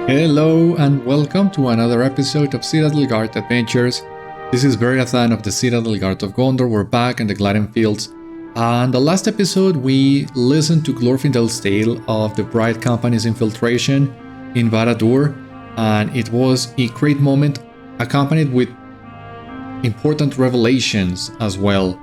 Hello and welcome to another episode of Citadel Guard Adventures. This is Beriathan of the Citadel Guard of Gondor. We're back in the Gladden Fields. And the last episode we listened to Glorfindel's tale of the Bright Company's infiltration in Barad-dûr, and it was a great moment accompanied with important revelations as well.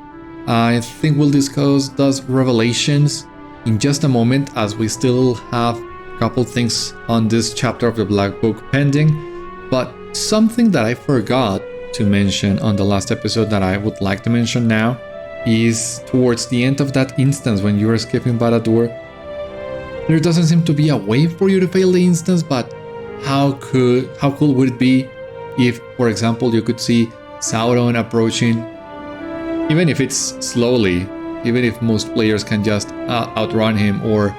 I think we'll discuss those revelations in just a moment, as we still have a couple things on this chapter of the Black Book pending. But something that I forgot to mention on the last episode that I would like to mention now is towards the end of that instance when you're escaping Barad-dûr, there doesn't seem to be a way for you to fail the instance, but how cool would it be if, for example, you could see Sauron approaching, even if it's slowly, even if most players can just outrun him, or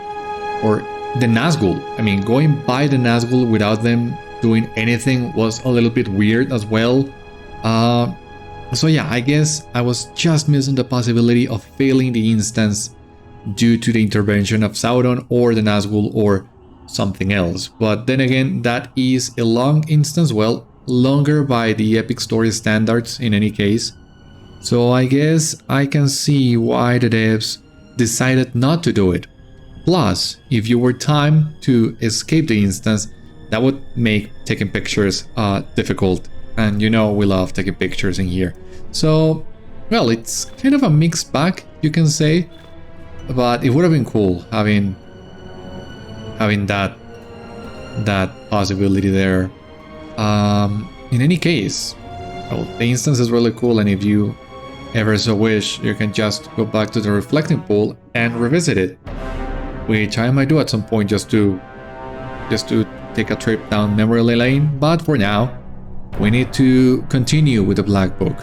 the Nazgûl. I mean, going by the Nazgûl without them doing anything was a little bit weird as well. So yeah, I guess I was just missing the possibility of failing the instance due to the intervention of Sauron or the Nazgûl or something else. But then again, that is a long instance, well, longer by the epic story standards in any case. So I guess I can see why the devs decided not to do it. Plus, if you were timed to escape the instance, that would make taking pictures difficult. And you know we love taking pictures in here. So, well, it's kind of a mixed bag, you can say. But it would have been cool having that possibility there. In any case, well, the instance is really cool, and if you ever so wish, you can just go back to the reflecting pool and revisit it, which I might do at some point just to take a trip down memory lane. But for now, we need to continue with the Black Book.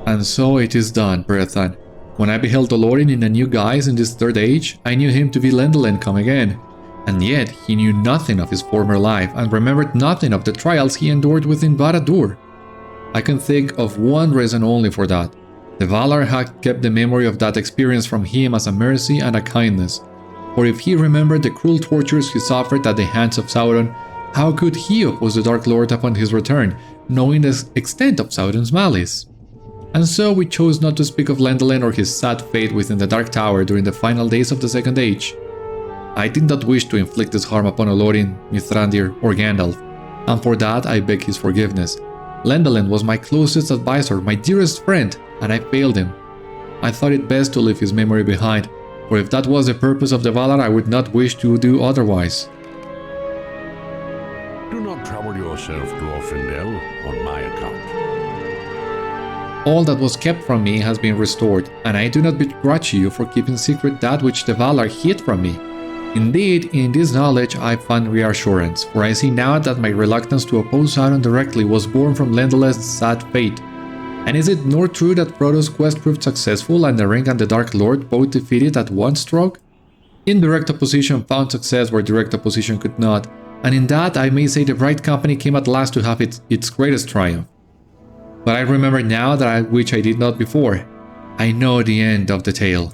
And so it is done, Beriathan. When I beheld Olórin in a new guise in this third age, I knew him to be Elendil come again. And yet he knew nothing of his former life and remembered nothing of the trials he endured within Barad-dûr. I can think of one reason only for that. The Valar had kept the memory of that experience from him as a mercy and a kindness. For if he remembered the cruel tortures he suffered at the hands of Sauron, how could he oppose the Dark Lord upon his return, knowing the extent of Sauron's malice? And so we chose not to speak of Elendil or his sad fate within the Dark Tower during the final days of the Second Age. I did not wish to inflict this harm upon Olórin, Mithrandir, or Gandalf, and for that I beg his forgiveness. Elendil was my closest advisor, my dearest friend, and I failed him. I thought it best to leave his memory behind, for if that was the purpose of the Valar, I would not wish to do otherwise. Do not trouble yourself, Glorfindel, on my account. All that was kept from me has been restored, and I do not begrudge you for keeping secret that which the Valar hid from me. Indeed, in this knowledge I find reassurance, for I see now that my reluctance to oppose Sauron directly was born from Elendil's sad fate. And is it nor true that Frodo's quest proved successful and the Ring and the Dark Lord both defeated at one stroke? Indirect opposition found success where direct opposition could not, and in that I may say the Bright Company came at last to have its greatest triumph. But I remember now which I did not before. I know the end of the tale.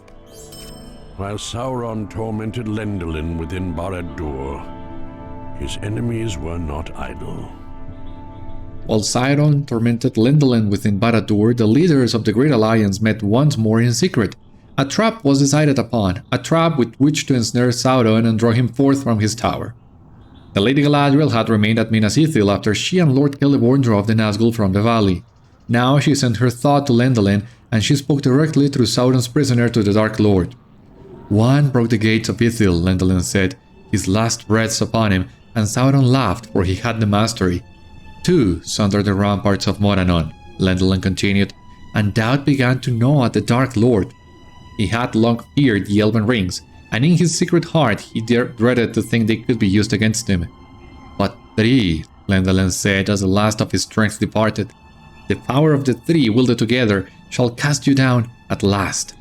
While Sauron tormented Elendil within Barad-dûr, his enemies were not idle. While Sauron tormented Elendil within Barad-dûr, the leaders of the Great Alliance met once more in secret. A trap was decided upon, a trap with which to ensnare Sauron and draw him forth from his tower. The Lady Galadriel had remained at Minas Tirith after she and Lord Celeborn drove the Nazgûl from the valley. Now she sent her thought to Elendil, and she spoke directly through Sauron's prisoner to the Dark Lord. One broke the gates of Ithil, Elendil said, his last breaths upon him, and Sauron laughed, for he had the mastery. Two sundered the ramparts of Morannon, Elendil continued, and doubt began to gnaw at the Dark Lord. He had long feared the Elven rings, and in his secret heart he dreaded to think they could be used against him. But three, Elendil said as the last of his strength departed. The power of the three wielded together shall cast you down at last.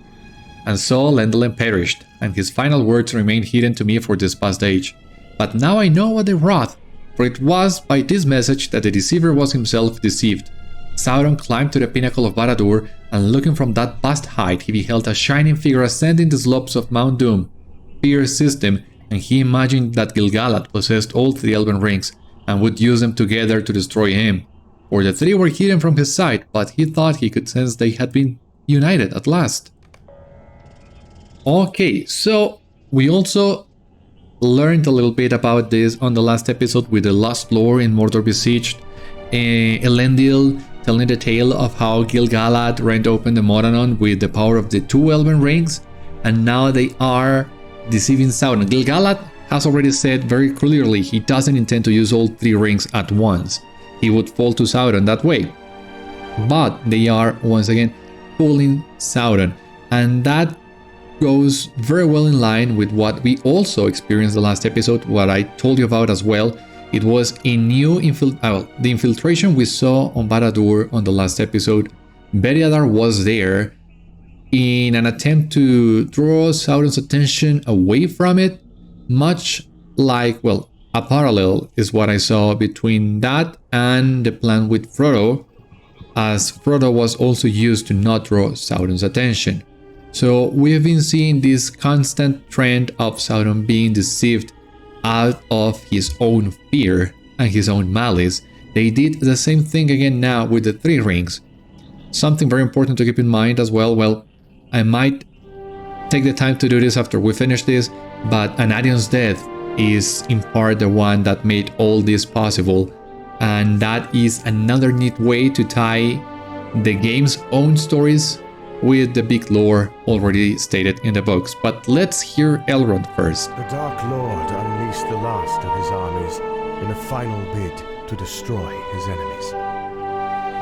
And so Elendil perished, and his final words remained hidden to me for this past age. But now I know what they wrought, for it was by this message that the deceiver was himself deceived. Sauron climbed to the pinnacle of Barad-dûr, and looking from that vast height he beheld a shining figure ascending the slopes of Mount Doom. fear seized him, and he imagined that Gil-Galad possessed all 3 elven rings and would use them together to destroy him. For the 3 were hidden from his sight, but he thought he could sense they had been united at last. Okay, so we also learned a little bit about this on the last episode with the Lost Lore in Mordor Besieged. Elendil telling the tale of how Gil-Galad rent open the Morannon with the power of the 2 elven rings, and now they are deceiving Sauron. Gil-Galad has already said very clearly he doesn't intend to use all 3 rings at once. He would fall to Sauron that way. But they are once again fooling Sauron, and that goes very well in line with what we also experienced the last episode, what I told you about as well. It was a new the infiltration we saw on Barad-dûr on the last episode. Beriathar was there in an attempt to draw Sauron's attention away from it, much like, well, a parallel is what I saw between that and the plan with Frodo, as Frodo was also used to not draw Sauron's attention. So we have been seeing this constant trend of Sauron being deceived out of his own fear and his own malice. They did the same thing again now with the 3 rings. Something very important to keep in mind as well. Well, I might take the time to do this after we finish this, but Anarion's death is in part the one that made all this possible, and that is another neat way to tie the game's own stories with the big lore already stated in the books. But let's hear Elrond first. The Dark Lord unleashed the last of his armies in a final bid to destroy his enemies.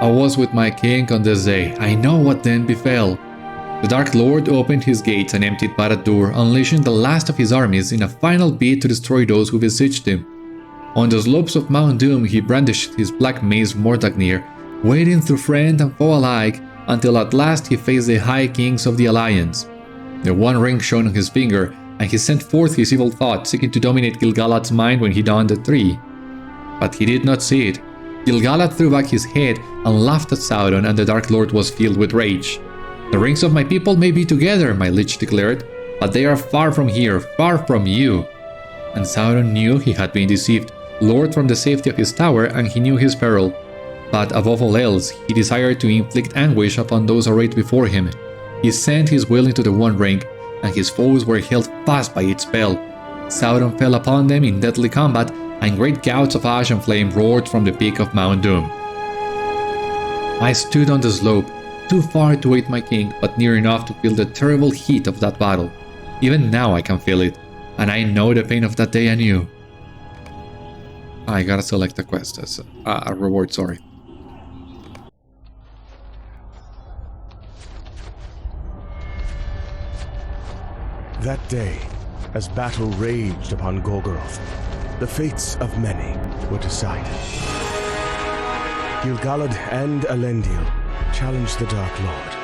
I was with my king on this day. I know what then befell. The Dark Lord opened his gates and emptied Barad-dûr, unleashing the last of his armies in a final bid to destroy those who besieged him. On the slopes of Mount Doom he brandished his black mace Mordagnir, waiting through friend and foe alike, until at last he faced the High Kings of the Alliance. The one ring shone on his finger, and he sent forth his evil thought, seeking to dominate Gil-Galad's mind when he donned the 3. But he did not see it. Gil-Galad threw back his head and laughed at Sauron, and the Dark Lord was filled with rage. The rings of my people may be together, my liege declared, but they are far from here, far from you. And Sauron knew he had been deceived, lured from the safety of his tower, and he knew his peril. But above all else, he desired to inflict anguish upon those arrayed before him. He sent his will into the One Ring, and his foes were held fast by its spell. Sauron fell upon them in deadly combat, and great gouts of ash and flame roared from the peak of Mount Doom. I stood on the slope, too far to aid my king, but near enough to feel the terrible heat of that battle. Even now I can feel it, and I know the pain of that day anew. I gotta select a quest as a reward, sorry. That day, as battle raged upon Golgoroth, the fates of many were decided. Gil-Galad and Elendil challenged the Dark Lord,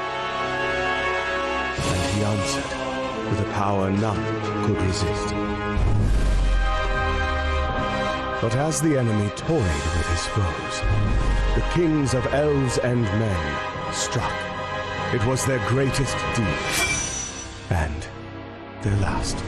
and he answered with a power none could resist. But as the enemy toyed with his foes, the kings of elves and men struck. It was their greatest deed, and their last.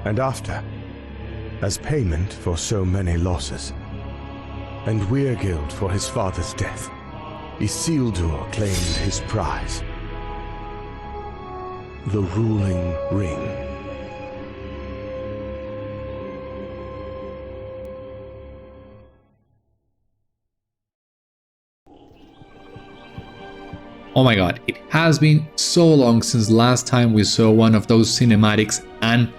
And after, as payment for so many losses, and Weirgild for his father's death, Isildur claimed his prize, the ruling ring. Oh my god, it has been so long since last time we saw one of those cinematics, and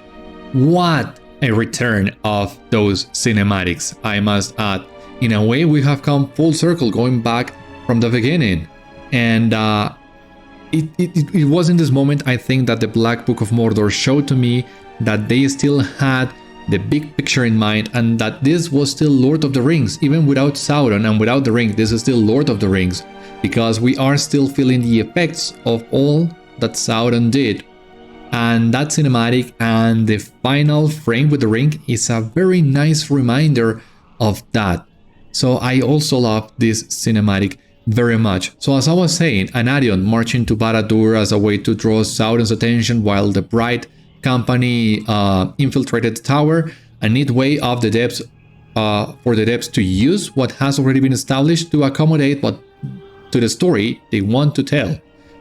what a return of those cinematics, I must add. In a way, we have come full circle, going back from the beginning. And it was in this moment, I think, that the Black Book of Mordor showed to me that they still had the big picture in mind, and that this was still Lord of the Rings. Even without Sauron and without the ring, this is still Lord of the Rings. because we are still feeling the effects of all that Sauron did. And that cinematic and the final frame with the ring is a very nice reminder of that. So I also love this cinematic very much. So as I was saying, Anarion marching to Barad-dûr as a way to draw Sauron's attention while the Bright Company infiltrated the tower, a neat way of the depths for the depths to use what has already been established to accommodate what to the story they want to tell.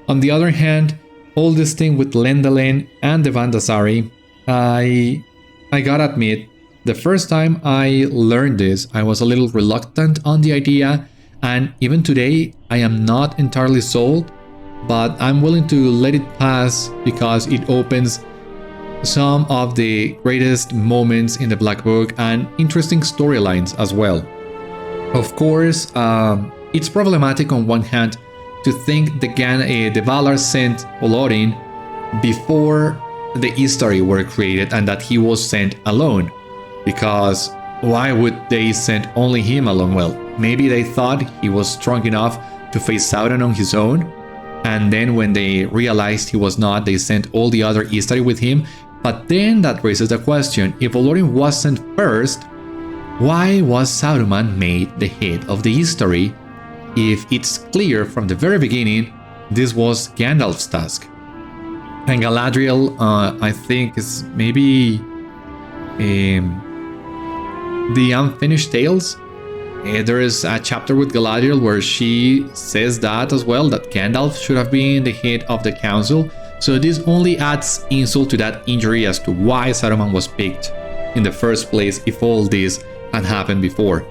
On the other hand, all this thing with Lendalen and the Vandasari, I gotta admit, the first time I learned this, I was a little reluctant on the idea, and even today I am not entirely sold, but I'm willing to let it pass because it opens some of the greatest moments in the Black Book and interesting storylines as well. Of course, it's problematic on one hand to think the Valar sent Olorin before the Istari were created and that he was sent alone. Because why would they send only him alone? Well, maybe they thought he was strong enough to face Sauron on his own, and then when they realized he was not, they sent all the other Istari with him. But then that raises the question, if Olorin was sent first, why was Saruman made the head of the Istari if it's clear from the very beginning this was Gandalf's task? And Galadriel, I think, is maybe the Unfinished Tales. There is a chapter with Galadriel where she says that as well, that Gandalf should have been the head of the council. So this only adds insult to that injury as to why Saruman was picked in the first place if all this had happened before.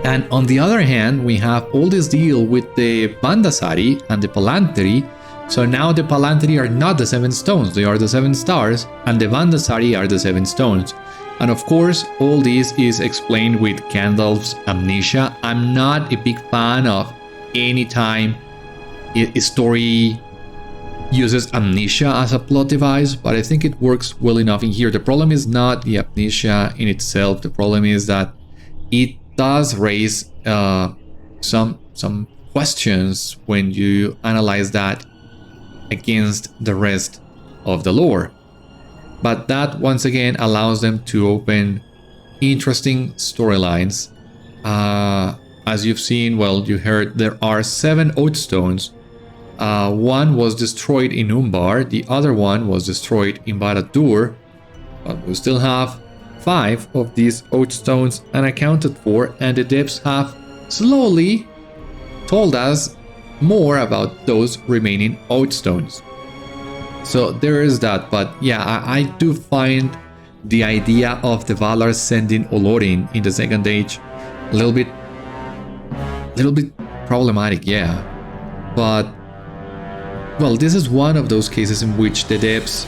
And on the other hand, we have all this deal with the Vandasari and the Palantiri. So now the Palantiri are not the 7 stones, they are the 7 stars, and the Vandasari are the 7 stones. And of course, all this is explained with Gandalf's amnesia. I'm not a big fan of any time a story uses amnesia as a plot device, but I think it works well enough in here. The problem is not the amnesia in itself. The problem is that it does raise some questions when you analyze that against the rest of the lore. But that once again allows them to open interesting storylines. As you've seen, well, you heard, there are 7 Oathstones. One was destroyed in Umbar, the other one was destroyed in Barad-dûr, but we still have 5 of these Oathstones unaccounted for, and the depths have slowly told us more about those remaining Oathstones. So there is that, but yeah, I do find the idea of the Valar sending Olorin in the Second Age a little bit problematic, yeah. But well, this is one of those cases in which the depths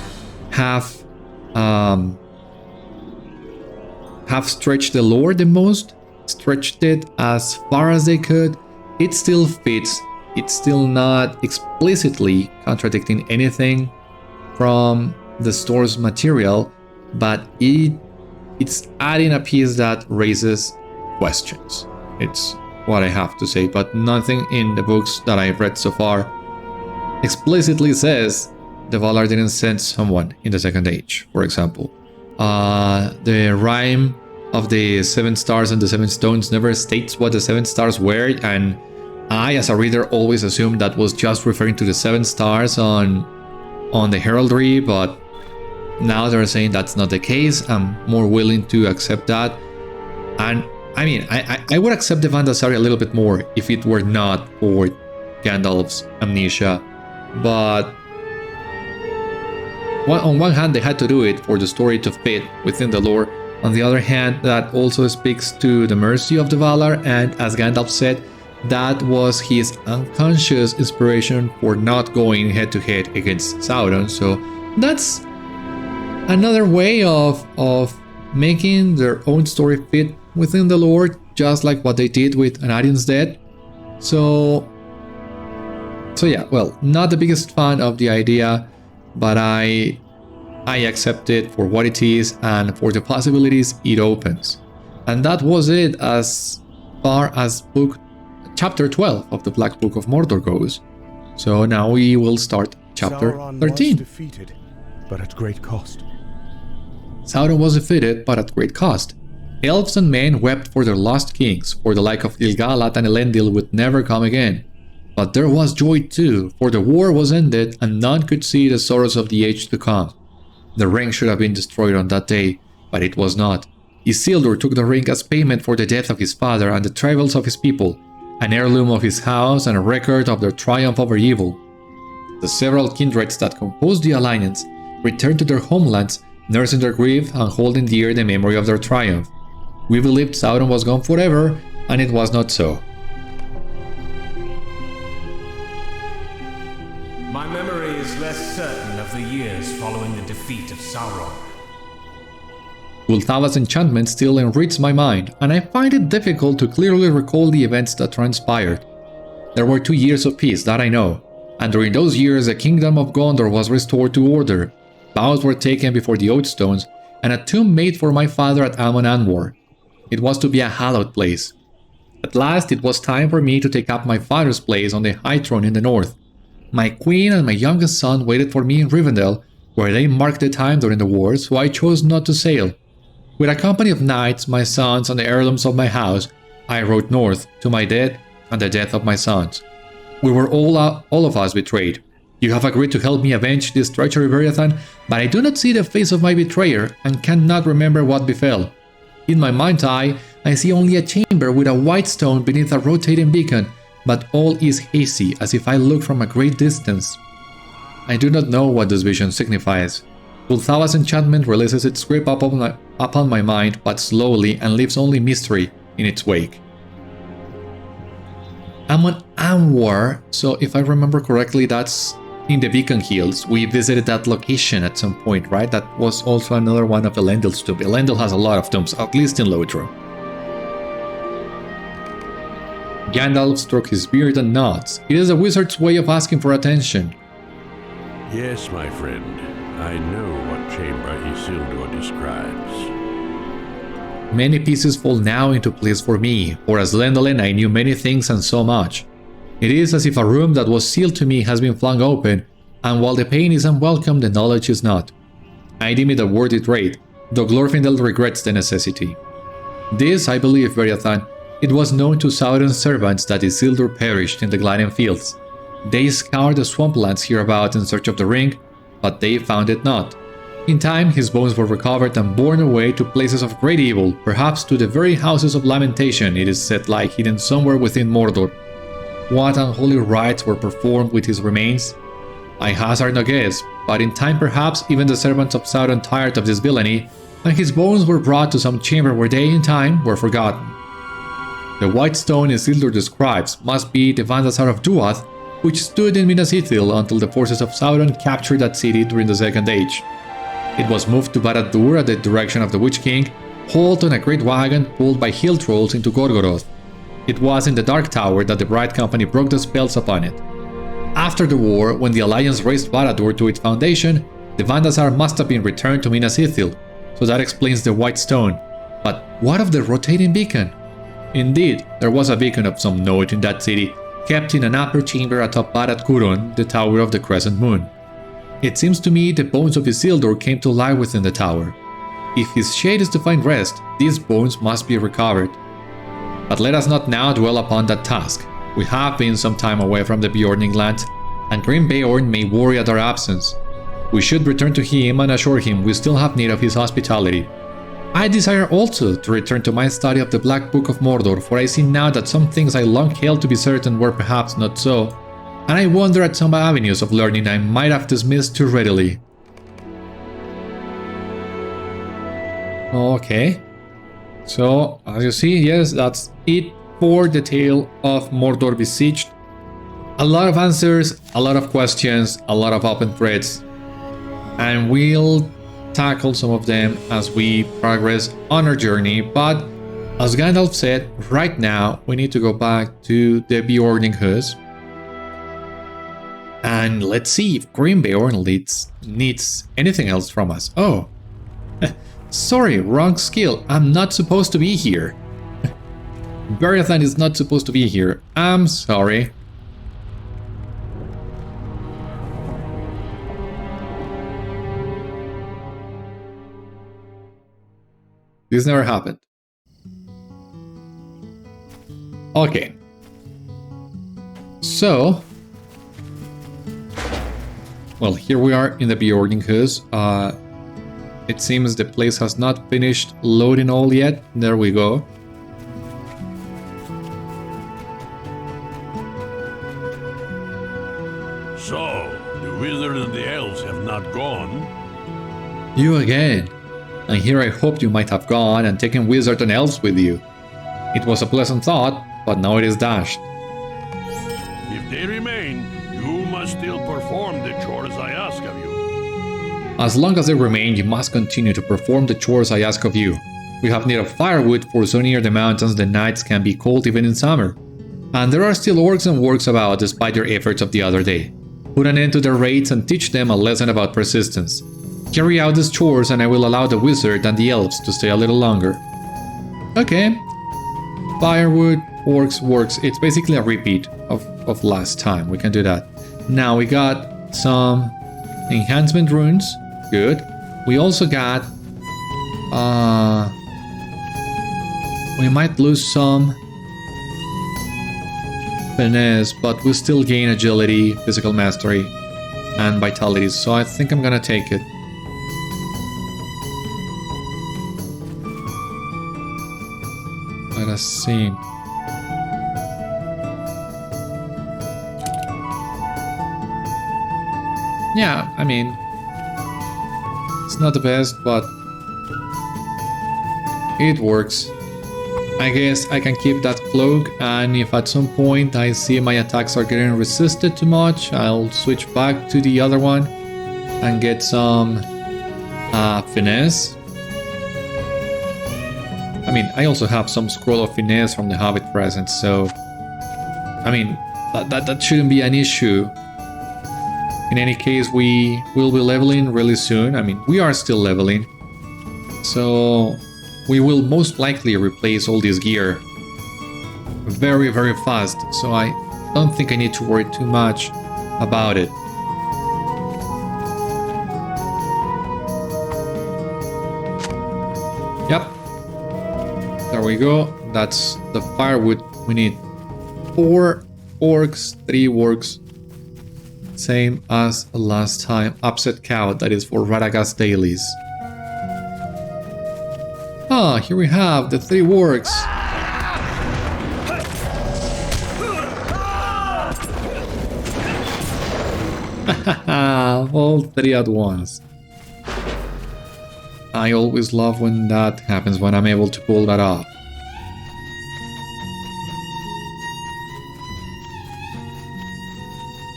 have stretched the lore the most, stretched it as far as they could. It still fits. It's still not explicitly contradicting anything from the store's material, but it's adding a piece that raises questions. It's what I have to say, but nothing in the books that I've read so far explicitly says the Valar didn't send someone in the Second Age, for example. The rhyme of the 7 stars and the 7 stones never states what the 7 stars were, and I, as a reader, always assumed that was just referring to the 7 stars on the heraldry, but now they're saying that's not the case. I'm more willing to accept that. And I mean, I would accept the Vandasari a little bit more if it were not for Gandalf's amnesia. But on one hand, they had to do it for the story to fit within the lore. On the other hand, that also speaks to the mercy of the Valar, and as Gandalf said, that was his unconscious inspiration for not going head-to-head against Sauron. So that's another way of making their own story fit within the lore, just like what they did with Anarion's Dead. So yeah, well, not the biggest fan of the idea, but I accept it for what it is and for the possibilities it opens. And that was it as far as chapter 12 of the Black Book of Mordor goes. So now we will start chapter Sauron 13. was defeated, but at great cost. Sauron was defeated, but at great cost. Elves and men wept for their lost kings, for the like of Gil-Galad and Elendil would never come again. But there was joy too, for the war was ended and none could see the sorrows of the age to come. The ring should have been destroyed on that day, but it was not. Isildur took the ring as payment for the death of his father and the travails of his people, an heirloom of his house and a record of their triumph over evil. The several kindreds that composed the alliance returned to their homelands, nursing their grief and holding dear the memory of their triumph. We believed Sauron was gone forever, and it was not so. My memory is less certain of the years following the defeat of Sauron. Gul'thawa's enchantment still enriches my mind, and I find it difficult to clearly recall the events that transpired. There were 2 years of peace, that I know, and during those years the kingdom of Gondor was restored to order. Vows were taken before the Oath Stones, and a tomb made for my father at Amon Anwar. It was to be a hallowed place. At last it was time for me to take up my father's place on the high throne in the north. My queen and my youngest son waited for me in Rivendell, where they marked the time during the war, so I chose not to sail. With a company of knights, my sons, and the heirlooms of my house, I rode north to my death and the death of my sons. We were all of us betrayed. You have agreed to help me avenge this treachery, Beriathan, but I do not see the face of my betrayer and cannot remember what befell. In my mind's eye, I see only a chamber with a white stone beneath a rotating beacon, but all is hazy, as if I look from a great distance. I do not know what this vision signifies. Gul'thawa's enchantment releases its grip upon my mind, but slowly, and leaves only mystery in its wake. Amon Anwar, so if I remember correctly, that's in the Beacon Hills. We visited that location at some point, right? That was also another one of Elendil's tombs. Elendil has a lot of tombs, at least in LOTRO. Gandalf stroked his beard and nods. It is a wizard's way of asking for attention. Yes, my friend. I know what chamber Isildur describes. Many pieces fall now into place for me, for as Lendalen I knew many things and so much. It is as if a room that was sealed to me has been flung open, and while the pain is unwelcome, the knowledge is not. I deem it a worthy trade, though Glorfindel regrets the necessity. This, I believe, Beriathan, it was known to Sauron's servants that Isildur perished in the Gladden Fields. They scoured the swamplands hereabout in search of the ring, but they found it not. In time, his bones were recovered and borne away to places of great evil, perhaps to the very houses of lamentation, it is said, lie hidden somewhere within Mordor. What unholy rites were performed with his remains? I hazard no guess, but in time perhaps even the servants of Sauron tired of this villainy, and his bones were brought to some chamber where they in time were forgotten. The white stone Isildur describes must be the Vandasar of Duath, which stood in Minas Tirith until the forces of Sauron captured that city during the Second Age. It was moved to Barad Cúron at the direction of the Witch King, hauled on a great wagon pulled by hill trolls into Gorgoroth. It was in the Dark Tower that the Bright Company broke the spells upon it. After the war, when the Alliance raised Barad-dûr to its foundation, the Vandasar must have been returned to Minas Tirith, so that explains the white stone. But what of the rotating beacon? Indeed, there was a beacon of some note in that city, kept in an upper chamber atop Barad Cúron, the tower of the Crescent Moon. It seems to me the bones of Isildur came to lie within the tower. If his shade is to find rest, these bones must be recovered. But let us not now dwell upon that task. We have been some time away from the Beorninghland, and Grim Beorn may worry at our absence. We should return to him and assure him we still have need of his hospitality. I desire also to return to my study of the Black Book of Mordor, for I see now that some things I long held to be certain were perhaps not so, and I wonder at some avenues of learning I might have dismissed too readily. Okay, so as you see, yes, that's it for the tale of Mordor Besieged. A lot of answers, a lot of questions, a lot of open threads, and we'll tackle some of them as we progress on our journey. But as Gandalf said, right now we need to go back to the Beorninghús. And let's see if Grim Beorn needs anything else from us. Oh, sorry, wrong skill. I'm not supposed to be here. Beriathan is not supposed to be here. I'm sorry. This never happened. Okay. So... well, here we are in the Beorninghús. It seems the place has not finished loading all yet. There we go. So, the wizard and the elves have not gone? You again. And here I hoped you might have gone and taken wizard and elves with you. It was a pleasant thought, but now it is dashed. If they remain, you must still perform the chores I ask of you. As long as they remain, you must continue to perform the chores I ask of you. We have need of firewood, for so near the mountains the nights can be cold even in summer. And there are still orcs and wargs about despite their efforts of the other day. Put an end to their raids and teach them a lesson about persistence. Carry out these chores and I will allow the wizard and the elves to stay a little longer. Okay. Firewood, orcs, wargs. It's basically a repeat of last time. We can do that. Now we got some enhancement runes. Good. We also got... we might lose some finesse, but we still gain agility, physical mastery, and vitality. So I think I'm gonna take it. Let us see. Yeah, I mean, it's not the best, but it works. I guess I can keep that cloak, and if at some point I see my attacks are getting resisted too much, I'll switch back to the other one and get some finesse. I mean, I also have some scroll of finesse from the Hobbit present, so I mean, that shouldn't be an issue. In any case, we will be leveling really soon. I mean, we are still leveling, so we will most likely replace all this gear very, very fast. So I don't think I need to worry too much about it. Yep. There we go. That's the firewood. We need 4 orcs, 3 wargs. Same as last time. Upset cow, that is for Radagast dailies. Ah, here we have the 3 wargs. All 3 at once. I always love when that happens, when I'm able to pull that off.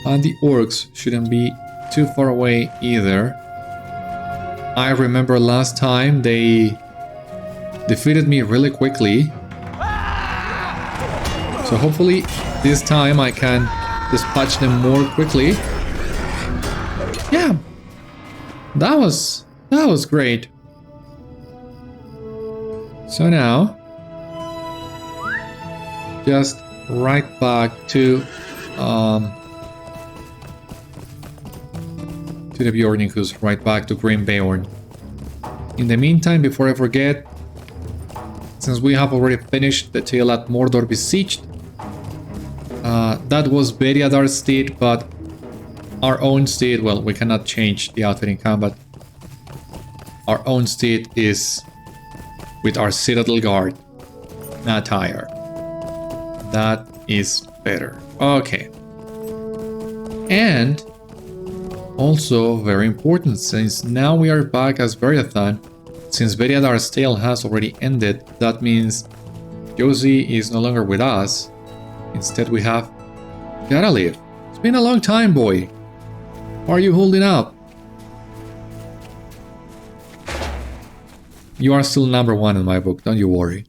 And the orcs shouldn't be too far away either. I remember last time they defeated me really quickly. So hopefully this time I can dispatch them more quickly. Yeah, that was great. So now, just right back to the Beorninghús, right back to Green Beorn. In the meantime, before I forget, since we have already finished the tale at Mordor Besieged, that was Beriadar's steed, but our own steed, well, we cannot change the outfit in combat. Our own steed is with our Citadel guard attire. That is better. Okay. And also very important, since now we are back as Beriathan, since Beriadar's tale has already ended, that means Josie is no longer with us. Instead we have Gandalf. It's been a long time, boy. How are you holding up? You are still number 1 in my book, don't you worry.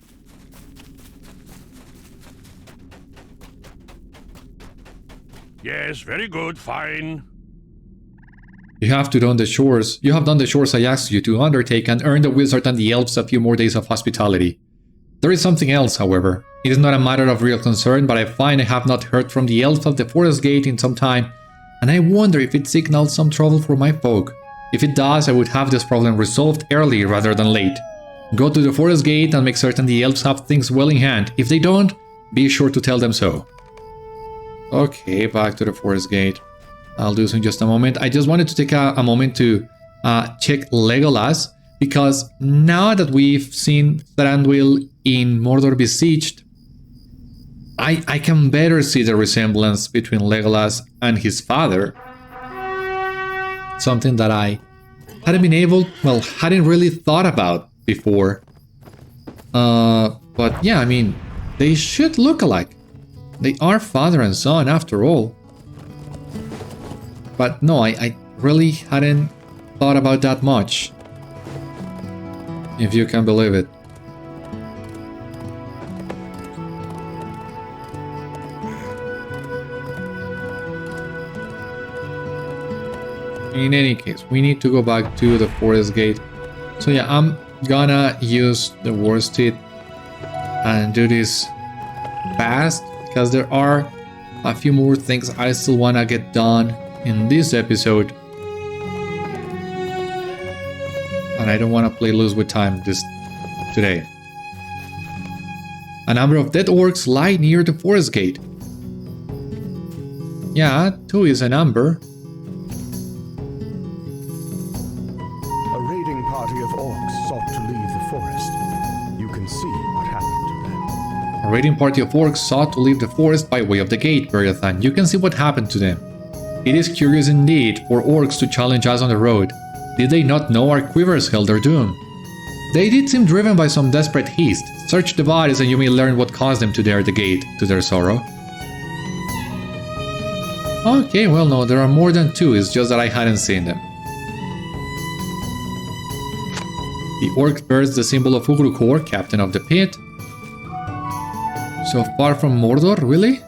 Yes, very good, fine. You have done the chores I asked you to undertake and earn the wizard and the elves a few more days of hospitality. There is something else, however. It is not a matter of real concern, but I find I have not heard from the Elves of the Forest Gate in some time, and I wonder if it signals some trouble for my folk. If it does, I would have this problem resolved early rather than late. Go to the Forest Gate and make certain the elves have things well in hand. If they don't, be sure to tell them so. Okay, back to the Forest Gate. I'll do so in just a moment. I just wanted to take a moment to check Legolas, because now that we've seen Thranduil in Mordor Besieged, I can better see the resemblance between Legolas and his father. Something that I hadn't really thought about before. But yeah, I mean, they should look alike. They are father and son after all. But no, I really hadn't thought about that much. If you can believe it. In any case, we need to go back to the Forest Gate. So yeah, I'm gonna use the worsted and do this fast, because there are a few more things I still wanna get done in this episode. And I don't wanna play loose with time today. A number of dead orcs lie near the Forest Gate. Yeah, 2 is a number. A raiding party of orcs sought to leave the forest by way of the gate, Beriathan. You can see what happened to them. It is curious indeed for orcs to challenge us on the road. Did they not know our quivers held their doom? They did seem driven by some desperate haste. Search the bodies and you may learn what caused them to dare the gate, to their sorrow. Okay, well no, there are more than 2, it's just that I hadn't seen them. The orc bears the symbol of Ugrukhôr, captain of the pit. So far from Mordor, really?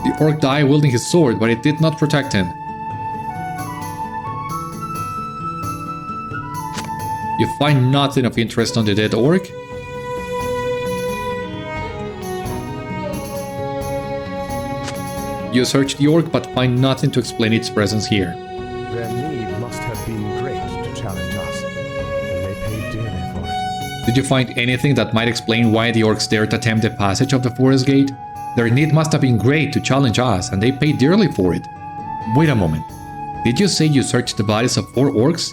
The orc died wielding his sword, but it did not protect him. You find nothing of interest on the dead orc? You search the orc but find nothing to explain its presence here. Their need must have been great to challenge us, and they paid dearly for it. Did you find anything that might explain why the orcs dared attempt the passage of the Forest Gate? Their need must have been great to challenge us, and they paid dearly for it. Wait a moment. Did you say you searched the bodies of 4 orcs?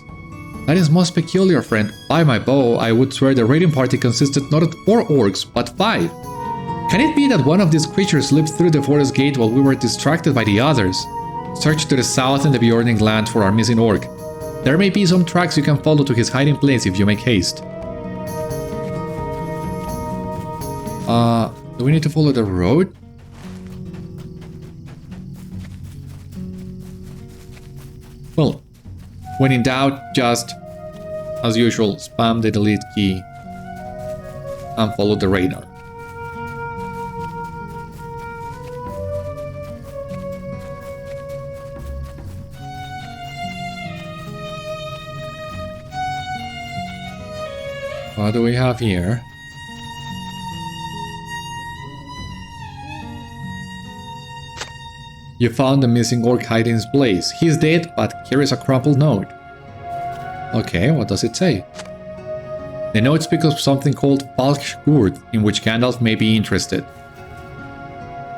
That is most peculiar, friend. By my bow, I would swear the raiding party consisted not of 4 orcs, but 5. Can it be that one of these creatures slipped through the Forest Gate while we were distracted by the others? Search to the south in the Beorninghús land for our missing orc. There may be some tracks you can follow to his hiding place if you make haste. Do we need to follow the road? Well, when in doubt, just, as usual, spam the delete key and follow the radar. What do we have here? You found the missing orc hiding his place. He's dead, but here is a crumpled note. Okay, what does it say? The note speaks of something called Falch Gruth, in which Gandalf may be interested.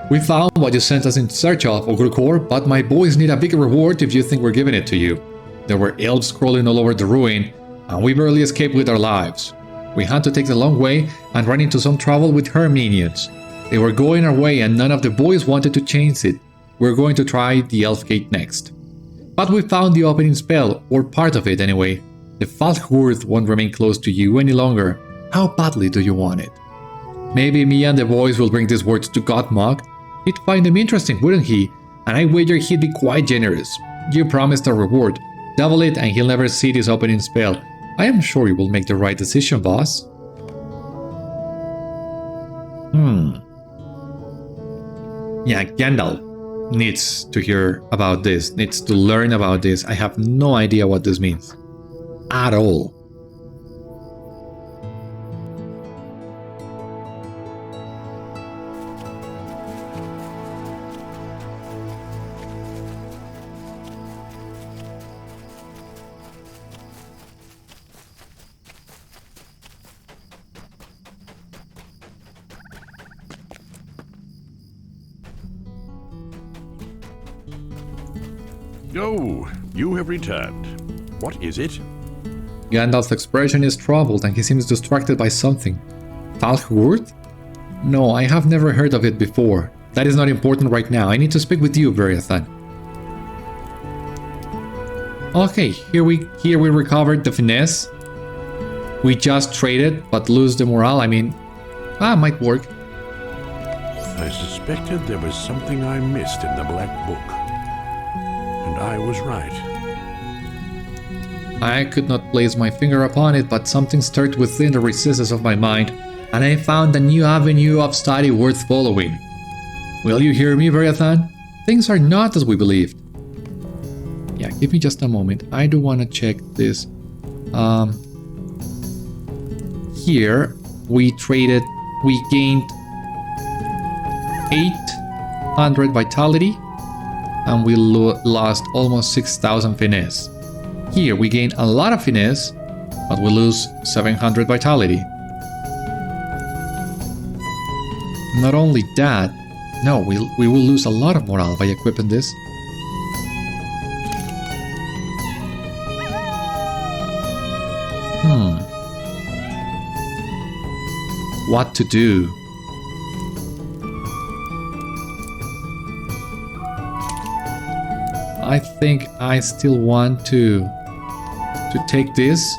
We found what you sent us in search of, Ugrukhôr, but my boys need a big reward if you think we're giving it to you. There were elves crawling all over the ruin, and we barely escaped with our lives. We had to take the long way and run into some trouble with her minions. They were going our way and none of the boys wanted to change it. We're going to try the Elf Gate next. But we found the opening spell, or part of it anyway. The Falch Gruth won't remain close to you any longer. How badly do you want it? Maybe me and the boys will bring these words to Gothmog. He'd find them interesting, wouldn't he? And I wager he'd be quite generous. You promised a reward. Double it and he'll never see this opening spell. I am sure you will make the right decision, boss. Yeah, Gandalf needs to hear about this, needs to learn about this. I have no idea what this means. At all. Oh, you have returned. What is it? Gandalf's expression is troubled and he seems distracted by something. Falch Gruth? No, I have never heard of it before. That is not important right now. I need to speak with you, Beriathan. Okay, here we recovered the finesse. We just traded, but lose the morale. I mean, might work. I suspected there was something I missed in the Black Book. And I was right. I could not place my finger upon it, but something stirred within the recesses of my mind, and I found a new avenue of study worth following. Will you hear me, Beriathan? Things are not as we believed. Yeah, give me just a moment. I do want to check this. Here, we gained 800 vitality, and we lost almost 6,000 finesse. Here, we gain a lot of finesse, but we lose 700 vitality. Not only that, no, we will lose a lot of morale by equipping this. What to do? I think I still want to take this.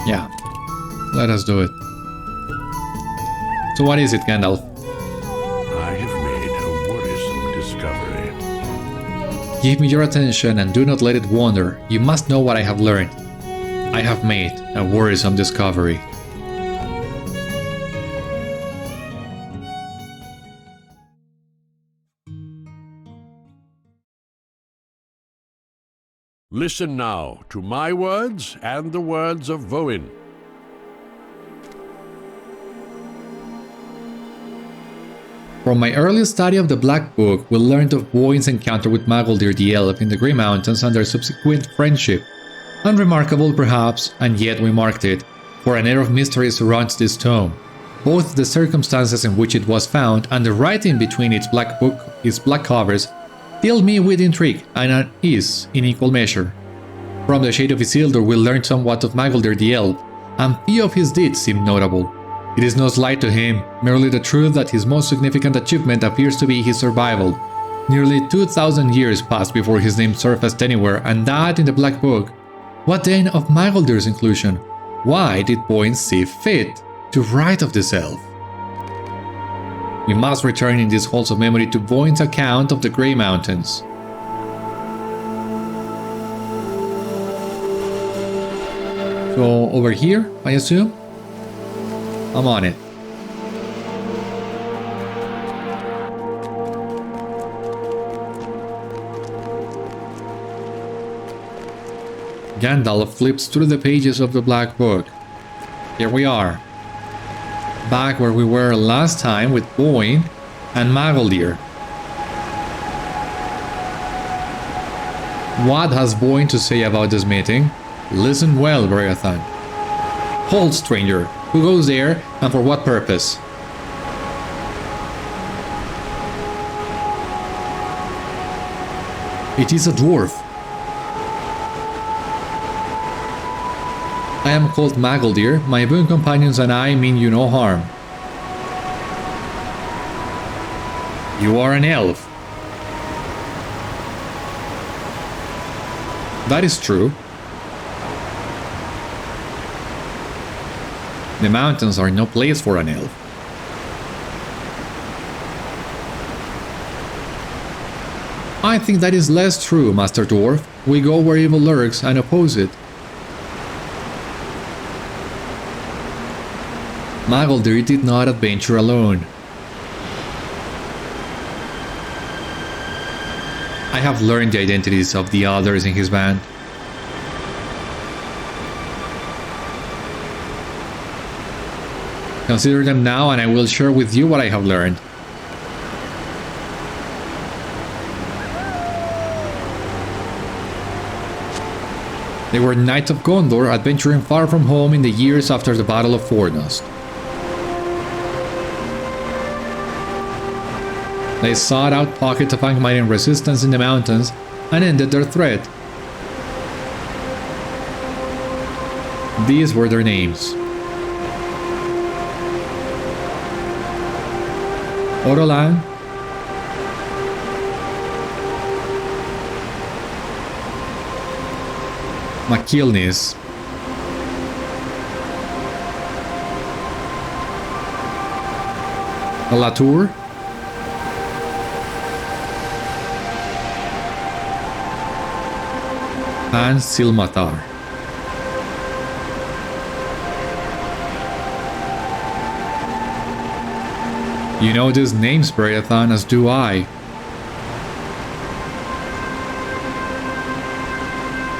Yeah, let us do it. So what is it, Gandalf? I have made a worrisome discovery. Give me your attention and do not let it wander. You must know what I have learned. I have made a worrisome discovery. Listen now to my words and the words of Vóin. From my early study of the Black Book, we learned of Vóin's encounter with Magoldir the Elf in the Grey Mountains and their subsequent friendship. Unremarkable perhaps, and yet we marked it, for an air of mystery surrounds this tome. Both the circumstances in which it was found and the writing between its black covers filled me with intrigue and unease in equal measure. From the shade of Isildur we learned somewhat of Magoldir the Elf, and few of his deeds seem notable. It is no slight to him, merely the truth that his most significant achievement appears to be his survival. Nearly 2,000 years passed before his name surfaced anywhere, and that in the Black Book. What then of Magoldir's inclusion? Why did Vóin see fit to write of this elf? We must return in this wholesome memory to Vóin's account of the Grey Mountains. So over here, I assume? I'm on it. Gandalf flips through the pages of the Black Book. Here we are. Back where we were last time with Vóin and Magoldir. What has Vóin to say about this meeting? Listen well, Beriathan. Hold, stranger. Who goes there and for what purpose? It is a dwarf. I am called Magoldir. My boon companions and I mean you no harm. You are an elf. That is true. The mountains are no place for an elf. I think that is less true, Master Dwarf. We go where evil lurks and oppose it. Magoldir did not adventure alone. I have learned the identities of the others in his band. Consider them now and I will share with you what I have learned. They were knights of Gondor adventuring far from home in the years after the Battle of Fornost. They sought out pockets of Angmarian resistance in the mountains and ended their threat. These were their names: Orolang, Macilnis, Calatúr, and Silmahtar. You know these names, Beriathan, as do I.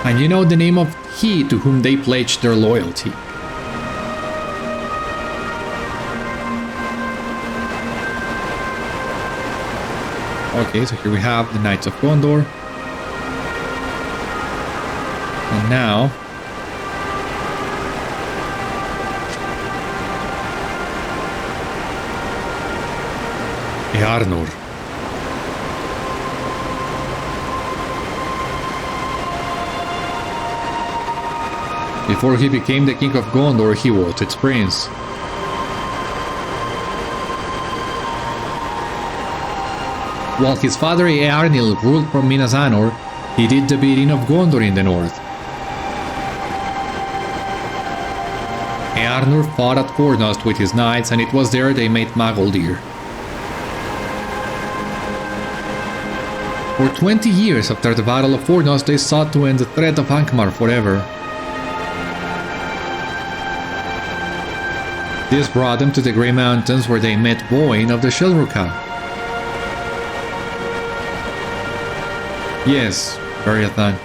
And you know the name of he to whom they pledged their loyalty. Okay, so here we have the Knights of Gondor. And now... Eärnur. Before he became the king of Gondor, he was its prince. While his father Eärnil ruled from Minas Morgul, he did the bidding of Gondor in the north. Eärnur fought at Fornost with his knights, and it was there they met Magoldir. For 20 years after the Battle of Fornost, they sought to end the threat of Angmar forever. This brought them to the Grey Mountains, where they met Vóin of the Ugrukhôr. Yes, Beriathan.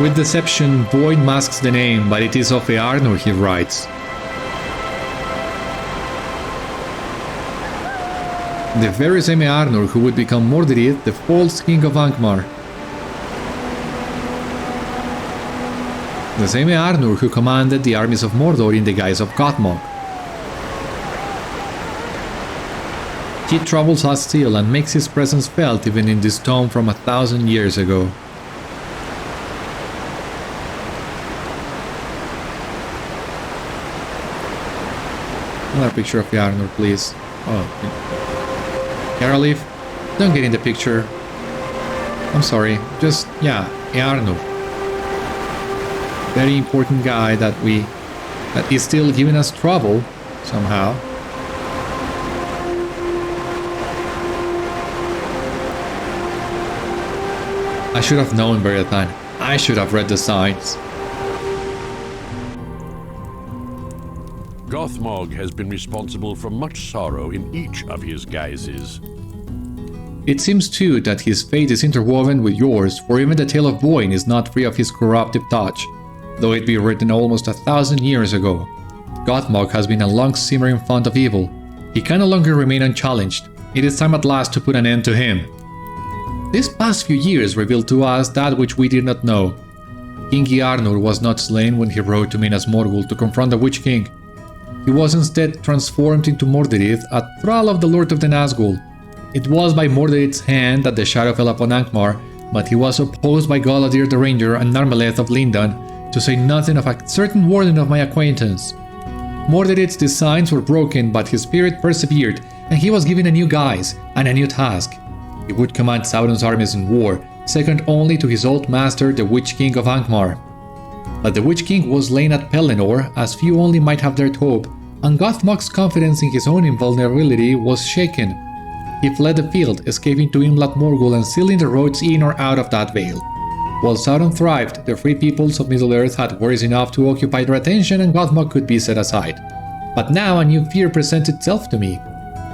With deception, Vóin masks the name, but it is of Eärnur he writes. The very same Eärnur who would become Mordirith, the false king of Angmar. The same Eärnur who commanded the armies of Mordor in the guise of Gothmog. He troubles us still and makes his presence felt even in this tomb from 1,000 years ago. Another picture of Eärnur, please. Oh, Carolif, don't get in the picture. I'm sorry, just, yeah, Eärnur. Very important guy that is still giving us trouble, somehow. I should have known, Beriathan. I should have read the signs. Gothmog has been responsible for much sorrow in each of his guises. It seems too that his fate is interwoven with yours, for even the tale of Vóin is not free of his corruptive touch, though it be written almost 1,000 years ago. Gothmog has been a long-simmering font of evil. He can no longer remain unchallenged. It is time at last to put an end to him. These past few years revealed to us that which we did not know. King Eärnur was not slain when he rode to Minas Morgul to confront the Witch King. He was instead transformed into Mordirith, a thrall of the Lord of the Nazgul. It was by Mordirith's hand that the shadow fell upon Angmar, but he was opposed by Galadir the Ranger and Narmeleth of Lindan, to say nothing of a certain warden of my acquaintance. Mordirith's designs were broken, but his spirit persevered, and he was given a new guise and a new task. He would command Sauron's armies in war, second only to his old master, the Witch King of Angmar. But the Witch King was slain at Pelennor, as few only might have dared hope, and Gothmog's confidence in his own invulnerability was shaken. He fled the field, escaping to Minas Morgul and sealing the roads in or out of that vale. While Sauron thrived, the free peoples of Middle-earth had worries enough to occupy their attention, and Gothmog could be set aside. But now a new fear presents itself to me.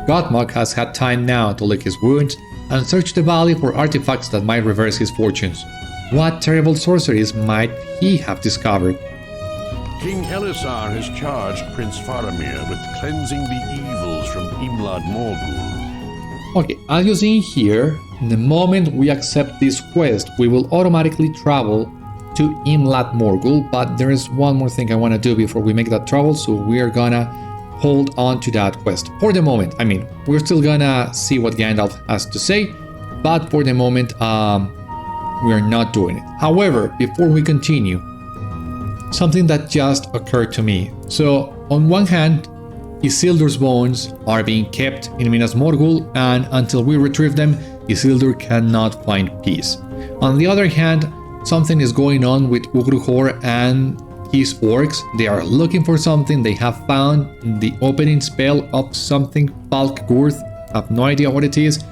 Gothmog has had time now to lick his wounds and search the valley for artifacts that might reverse his fortunes. What terrible sorceries might he have discovered? King Elessar has charged Prince Faramir with cleansing the evils from Minas Morgul. Okay, as you see here, the moment we accept this quest, we will automatically travel to Minas Morgul, but there is one more thing I want to do before we make that travel, so we are gonna hold on to that quest for the moment. I mean, we're still gonna see what Gandalf has to say, but for the moment, we are not doing it. However, before we continue, something that just occurred to me. So, on one hand, Isildur's bones are being kept in Minas Morgul, and until we retrieve them, Isildur cannot find peace. On the other hand, something is going on with Ugrukhôr and his orcs. They are looking for something. They have found the opening spell of something Falch Gruth. I have no idea what it is.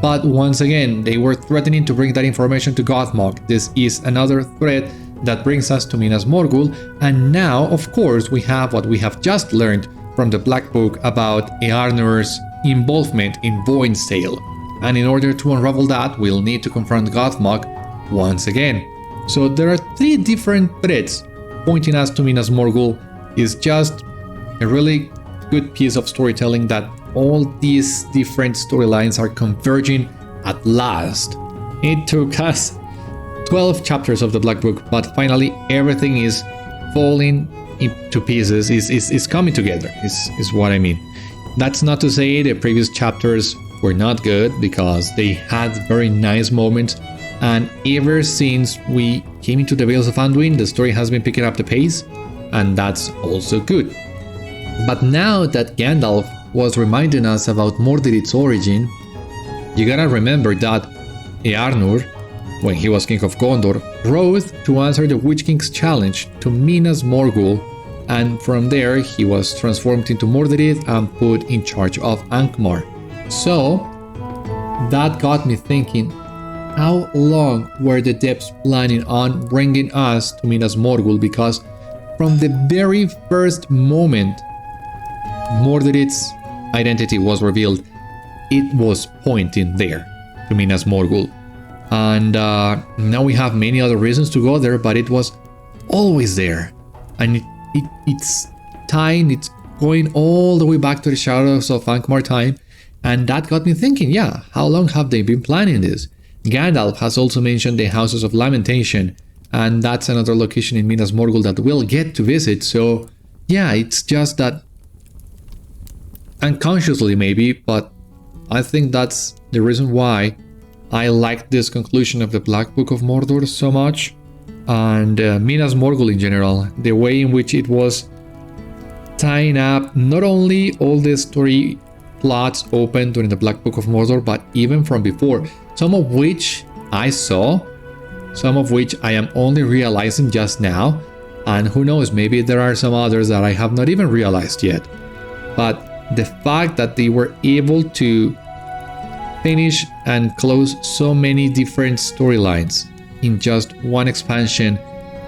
But once again, they were threatening to bring that information to Gothmog. This is another threat that brings us to Minas Morgul. And now, of course, we have what we have just learned from the Black Book about Eärnur's involvement in Vóin's tale. And in order to unravel that, we'll need to confront Gothmog once again. So there are 3 different threads pointing us to Minas Morgul. Is just a really good piece of storytelling that all these different storylines are converging at last. It took us 12 chapters of the Black Book, but finally everything is falling into pieces, is coming together, is what I mean. That's not to say the previous chapters were not good, because they had very nice moments, and ever since we came into the Vales of Anduin, the story has been picking up the pace, and that's also good. But now that Gandalf was reminding us about Mordirith's origin, you gotta remember that Eärnur, when he was king of Gondor, rose to answer the Witch King's challenge to Minas Morgul, and from there he was transformed into Mordirith and put in charge of Angmar. So that got me thinking, how long were the Depths planning on bringing us to Minas Morgul? Because from the very first moment Mordirith's identity was revealed, it was pointing there to Minas Morgul. And now we have many other reasons to go there, but it was always there. And it's time, it's going all the way back to the Shadows of Angmar time. And that got me thinking, yeah, how long have they been planning this? Gandalf has also mentioned the Houses of Lamentation, and that's another location in Minas Morgul that we'll get to visit. So yeah, it's just that unconsciously maybe, but I think that's the reason why I like this conclusion of the Black Book of Mordor so much, and Minas Morgul in general, the way in which it was tying up not only all the story plots open during the Black Book of Mordor, but even from before, some of which I saw, some of which I am only realizing just now, and who knows, maybe there are some others that I have not even realized yet. But the fact that they were able to finish and close so many different storylines in just one expansion,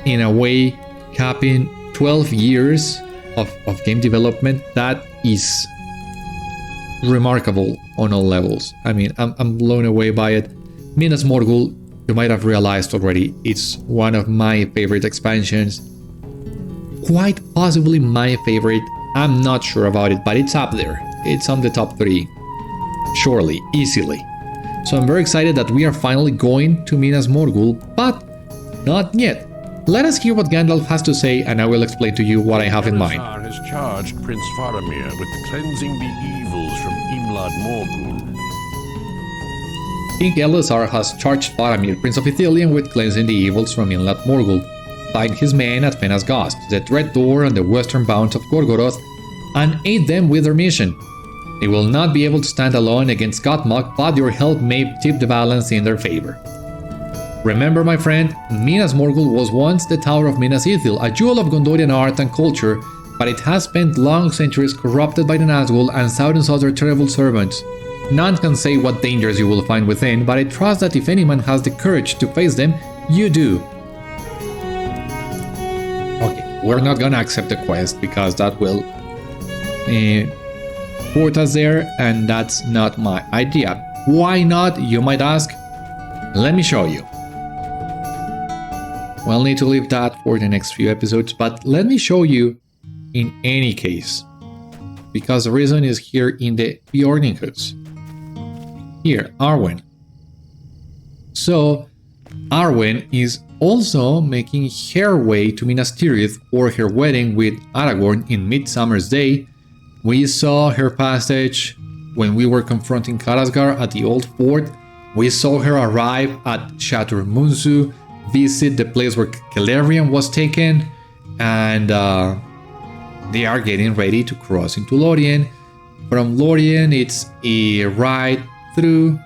in a way capping 12 years of game development, that is remarkable on all levels. I mean, I'm blown away by it. Minas Morgul, you might have realized already, it's one of my favorite expansions. Quite possibly my favorite. I'm not sure about it, but it's up there. It's on the top 3. Surely, easily. So I'm very excited that we are finally going to Minas Morgul, but not yet. Let us hear what Gandalf has to say, and I will explain to you what I have in mind. Elessar has charged Prince Faramir with cleansing the evils from Imlad Morgul. King Elessar has charged Faramir, Prince of Ithilien, with cleansing the evils from Imlad Morgul. Find his men at Fenas Ghost, the Dread Door on the western bounds of Gorgoroth, and aid them with their mission. They will not be able to stand alone against Gothmog, but your help may tip the balance in their favor. Remember, my friend, Minas Morgul was once the Tower of Minas Ithil, a jewel of Gondorian art and culture, but it has spent long centuries corrupted by the Nazgul and Sauron's other terrible servants. None can say what dangers you will find within, but I trust that if any man has the courage to face them, you do. Okay, we're not gonna accept the quest because that will put us there, and that's not my idea. Why not, you might ask? Let me show you. We'll need to leave that for the next few episodes, but let me show you in any case, because the reason is here in the Beorninghús. Here, Arwen. So, Arwen is also making her way to Minas Tirith for her wedding with Aragorn in Midsummer's Day, We saw her passage when we were confronting Karasgar at the old fort. We saw her arrive at Shatur Munzu, visit the place where Galerion was taken, and they are getting ready to cross into Lorien. From Lorien, it's a ride through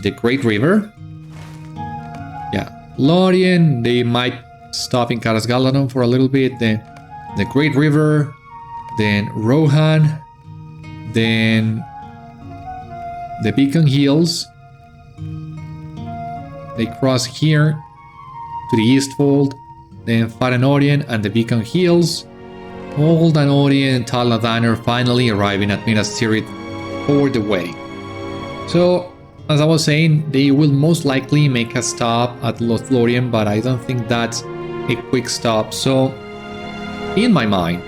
the Great River. Yeah, Lorien, they might stop in Karasgaladon for a little bit, then the Great River, then Rohan, then the Beacon Hills. They cross here to the Eastfold, then Faranorian and the Beacon Hills. Old Anorian and Tal Nadanur finally arriving at Minas Tirith for the wedding. So, as I was saying, they will most likely make a stop at Lothlorien, but I don't think that's a quick stop. So, in my mind,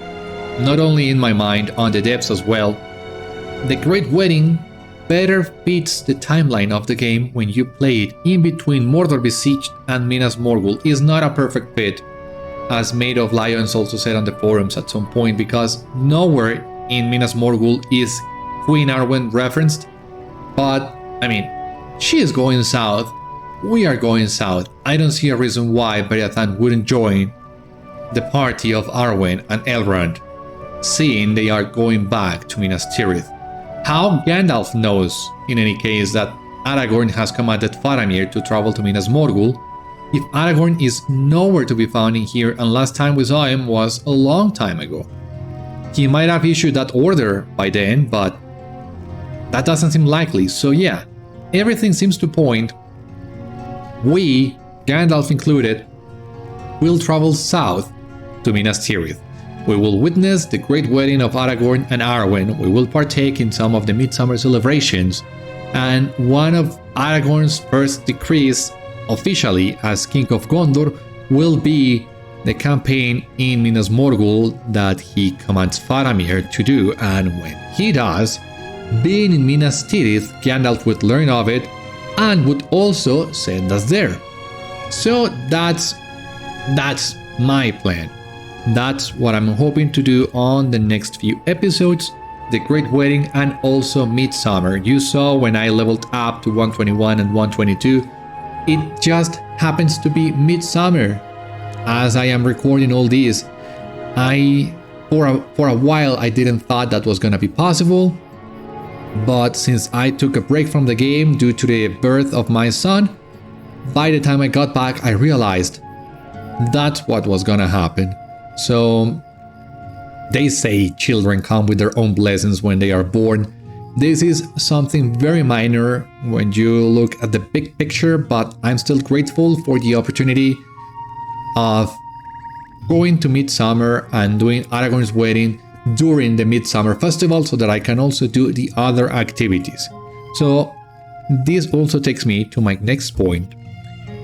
not only in my mind, on the depths as well, the Great Wedding better fits the timeline of the game when you play it in between Mordor Besieged and Minas Morgul. Is not a perfect fit, as Maid of Lions also said on the forums at some point, because nowhere in Minas Morgul is Queen Arwen referenced. But, I mean, she is going south, we are going south. I don't see a reason why Beriathan wouldn't join the party of Arwen and Elrond, seeing they are going back to Minas Tirith. How Gandalf knows, in any case, that Aragorn has commanded Faramir to travel to Minas Morgul, if Aragorn is nowhere to be found in here, and last time we saw him was a long time ago. He might have issued that order by then, but that doesn't seem likely. So yeah, everything seems to point we, Gandalf included, will travel south to Minas Tirith. We will witness the great wedding of Aragorn and Arwen. We will partake in some of the midsummer celebrations, and one of Aragorn's first decrees officially as King of Gondor will be the campaign in Minas Morgul that he commands Faramir to do, and when he does, being in Minas Tirith, Gandalf would learn of it and would also send us there. So that's my plan. That's what I'm hoping to do on the next few episodes, the Great Wedding and also Midsummer. You saw when I leveled up to 121 and 122, it just happens to be Midsummer. As I am recording all this, for a while I didn't thought that was gonna be possible, but since I took a break from the game due to the birth of my son, by the time I got back I realized that's what was gonna happen. So they say children come with their own blessings when they are born. This is something very minor when you look at the big picture, but I'm still grateful for the opportunity of going to Midsummer and doing Aragorn's wedding during the Midsummer Festival so that I can also do the other activities. So this also takes me to my next point,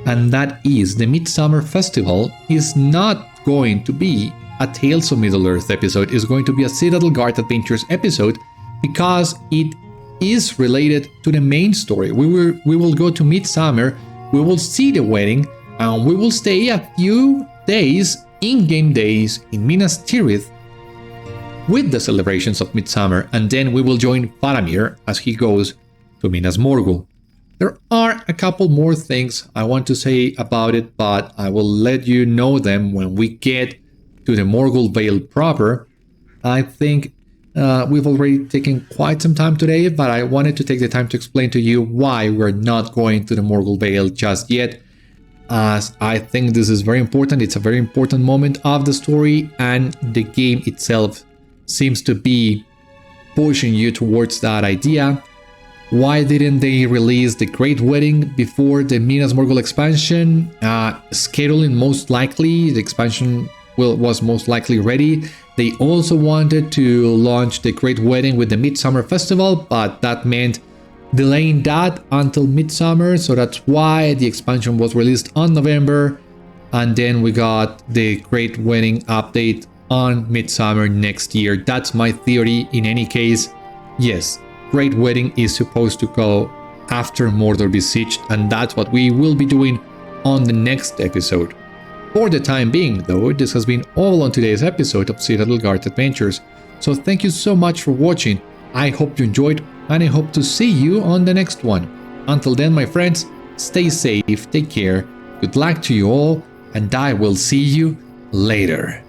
and that is the Midsummer Festival is not going to be a Tales of Middle-earth episode. It's going to be a Citadel Guard Adventures episode because it is related to the main story. We will go to Midsummer, we will see the wedding, and we will stay a few days, in-game days, in Minas Tirith with the celebrations of Midsummer, and then we will join Faramir as he goes to Minas Morgul. There are a couple more things I want to say about it, but I will let you know them when we get to the Morgul Vale proper. I think we've already taken quite some time today, but I wanted to take the time to explain to you why we're not going to the Morgul Vale just yet, as I think this is very important. It's a very important moment of the story, and the game itself seems to be pushing you towards that idea. Why didn't they release the Great Wedding before the Minas Morgul expansion? Scheduling, most likely, the expansion was most likely ready. They also wanted to launch the Great Wedding with the Midsummer Festival, but that meant delaying that until Midsummer, so that's why the expansion was released on November, and then we got the Great Wedding update on Midsummer next year. That's my theory. In any case, yes, Great Wedding is supposed to go after Mordor Besieged, and that's what we will be doing on the next episode. For the time being, though, this has been all on today's episode of Citadel Guard Adventures. So thank you so much for watching. I hope you enjoyed, and I hope to see you on the next one. Until then, my friends, stay safe, take care, good luck to you all, and I will see you later.